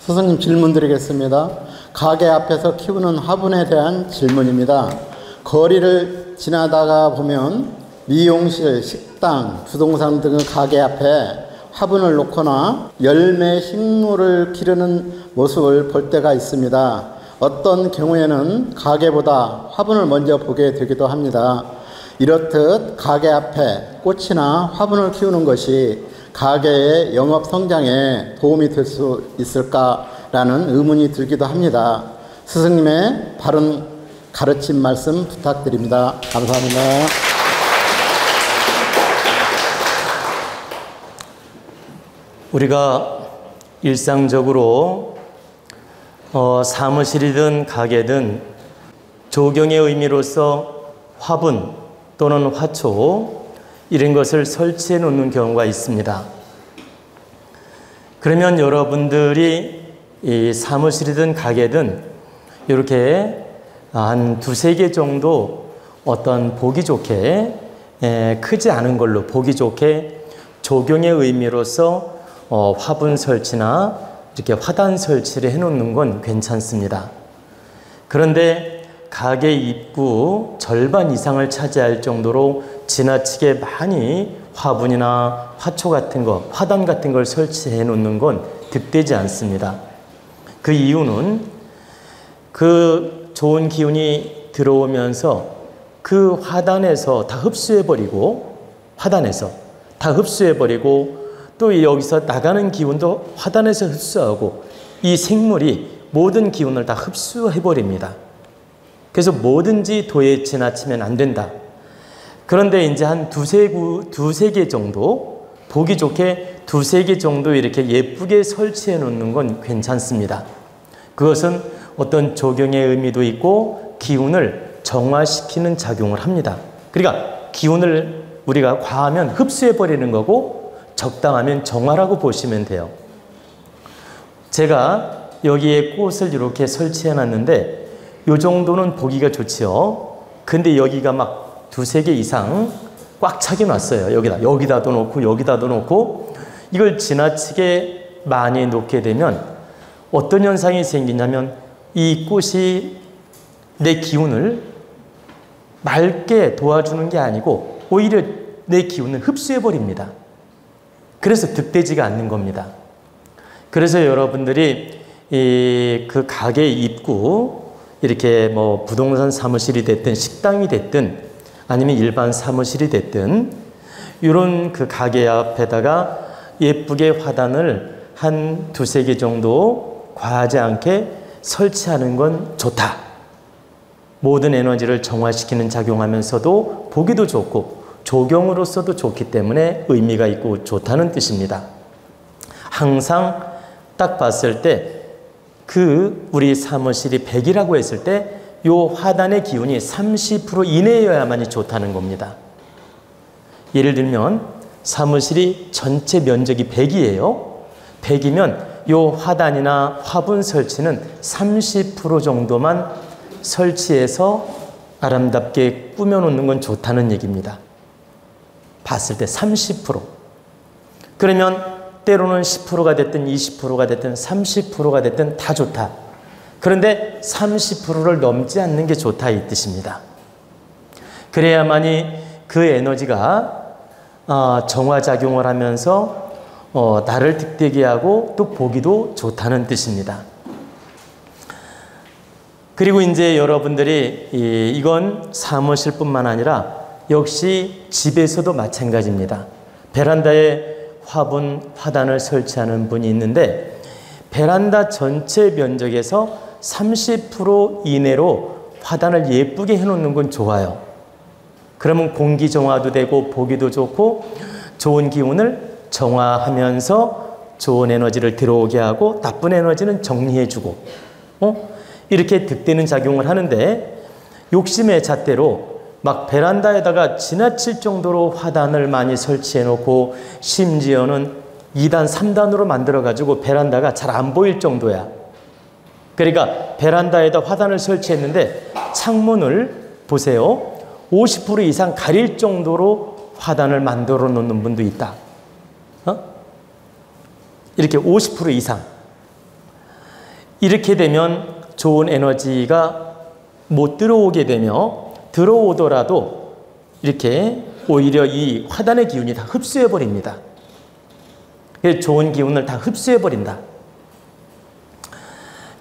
스승님 질문 드리겠습니다. 가게 앞에서 키우는 화분에 대한 질문입니다. 거리를 지나다가 보면 미용실, 식당, 부동산 등의 가게 앞에 화분을 놓거나 열매, 식물을 기르는 모습을 볼 때가 있습니다. 어떤 경우에는 가게보다 화분을 먼저 보게 되기도 합니다. 이렇듯 가게 앞에 꽃이나 화분을 키우는 것이 가게의 영업 성장에 도움이 될 수 있을까라는 의문이 들기도 합니다. 스승님의 바른 가르침 말씀 부탁드립니다. 감사합니다. 우리가 일상적으로 사무실이든 가게든 조경의 의미로서 화분 또는 화초 이런 것을 설치해 놓는 경우가 있습니다. 그러면 여러분들이 이 사무실이든 가게든 이렇게 한 두세 개 정도 어떤 보기 좋게 크지 않은 걸로 보기 좋게 조경의 의미로서 화분 설치나 이렇게 화단 설치를 해놓는 건 괜찮습니다. 그런데 가게 입구 절반 이상을 차지할 정도로 지나치게 많이 화분이나 화초 같은 거, 화단 같은 걸 설치해 놓는 건 득되지 않습니다. 그 이유는 그 좋은 기운이 들어오면서 그 화단에서 다 흡수해버리고, 또 여기서 나가는 기운도 화단에서 흡수하고 이 생물이 모든 기운을 다 흡수해버립니다. 그래서 뭐든지 도에 지나치면 안 된다. 그런데 이제 한 두세 개 정도, 보기 좋게 두세 개 정도 이렇게 예쁘게 설치해 놓는 건 괜찮습니다. 그것은 어떤 조경의 의미도 있고 기운을 정화시키는 작용을 합니다. 그러니까 기운을 우리가 과하면 흡수해버리는 거고 적당하면 정화라고 보시면 돼요. 제가 여기에 꽃을 이렇게 설치해 놨는데 이 정도는 보기가 좋지요. 근데 여기가 막 두세 개 이상 꽉 차게 놨어요. 여기다도 놓고 여기다도 놓고 이걸 지나치게 많이 놓게 되면 어떤 현상이 생기냐면 이 꽃이 내 기운을 맑게 도와주는 게 아니고 오히려 내 기운을 흡수해버립니다. 그래서 득되지가 않는 겁니다. 그래서 여러분들이 그 가게 입구 이렇게 뭐 부동산 사무실이 됐든 식당이 됐든 아니면 일반 사무실이 됐든 이런 그 가게 앞에다가 예쁘게 화단을 한 두세 개 정도 과하지 않게 설치하는 건 좋다. 모든 에너지를 정화시키는 작용하면서도 보기도 좋고 조경으로서도 좋기 때문에 의미가 있고 좋다는 뜻입니다. 항상 딱 봤을 때 우리 사무실이 100이라고 했을 때 요 화단의 기운이 30% 이내여야만이 좋다는 겁니다. 예를 들면 사무실이 전체 면적이 100이에요. 100이면 요 화단이나 화분 설치는 30% 정도만 설치해서 아름답게 꾸며놓는 건 좋다는 얘기입니다. 봤을 때 30%. 그러면 때로는 10%가 됐든 20%가 됐든 30%가 됐든 다 좋다. 그런데 30%를 넘지 않는 게 좋다 이 뜻입니다. 그래야만이 그 에너지가 정화작용을 하면서 나를 득되게 하고 또 보기도 좋다는 뜻입니다. 그리고 이제 여러분들이 이건 사무실뿐만 아니라 역시 집에서도 마찬가지입니다. 베란다에 화단을 설치하는 분이 있는데 베란다 전체 면적에서 30% 이내로 화단을 예쁘게 해놓는 건 좋아요. 그러면 공기 정화도 되고 보기도 좋고 좋은 기운을 정화하면서 좋은 에너지를 들어오게 하고 나쁜 에너지는 정리해주고 이렇게 득되는 작용을 하는데 욕심의 잣대로 막 베란다에다가 지나칠 정도로 화단을 많이 설치해 놓고 심지어는 2단, 3단으로 만들어가지고 베란다가 잘 안 보일 정도야. 그러니까 베란다에다 화단을 설치했는데 창문을 보세요. 50% 이상 가릴 정도로 화단을 만들어 놓는 분도 있다. 이렇게 50% 이상. 이렇게 되면 좋은 에너지가 못 들어오게 되며 들어오더라도 이렇게 오히려 이 화단의 기운이 다 흡수해 버립니다. 좋은 기운을 다 흡수해 버린다.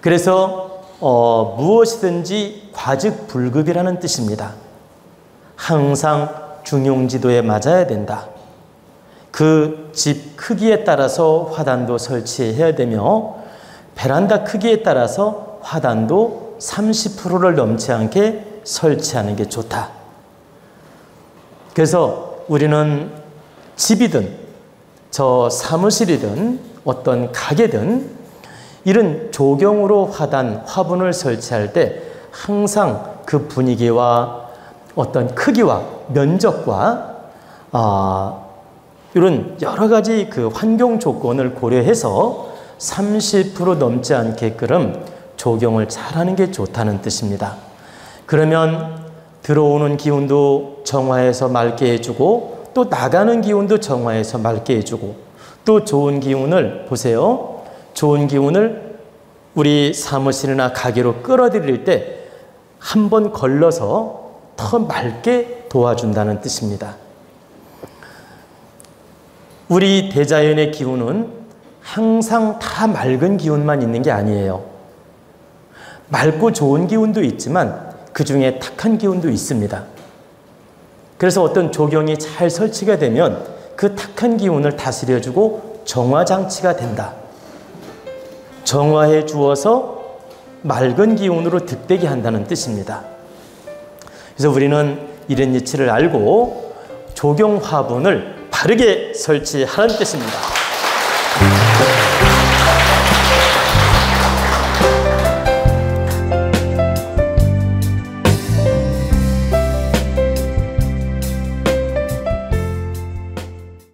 그래서 무엇이든지 과즉불급이라는 뜻입니다. 항상 중용지도에 맞아야 된다. 그 집 크기에 따라서 화단도 설치해야 되며 베란다 크기에 따라서 화단도 30%를 넘지 않게 설치하는 게 좋다. 그래서 우리는 집이든 저 사무실이든 어떤 가게든 이런 조경으로 화단, 화분을 설치할 때 항상 그 분위기와 어떤 크기와 면적과 이런 여러 가지 그 환경 조건을 고려해서 30% 넘지 않게끔 조경을 잘하는 게 좋다는 뜻입니다. 그러면 들어오는 기운도 정화해서 맑게 해주고 또 나가는 기운도 정화해서 맑게 해주고 또 좋은 기운을 보세요. 좋은 기운을 우리 사무실이나 가게로 끌어들일 때 한 번 걸러서 더 맑게 도와준다는 뜻입니다. 우리 대자연의 기운은 항상 다 맑은 기운만 있는 게 아니에요. 맑고 좋은 기운도 있지만 그 중에 탁한 기운도 있습니다. 그래서 어떤 조경이 잘 설치가 되면 그 탁한 기운을 다스려주고 정화장치가 된다. 정화해 주어서 맑은 기운으로 득되게 한다는 뜻입니다. 그래서 우리는 이런 이치를 알고 조경 화분을 바르게 설치하라는 뜻입니다.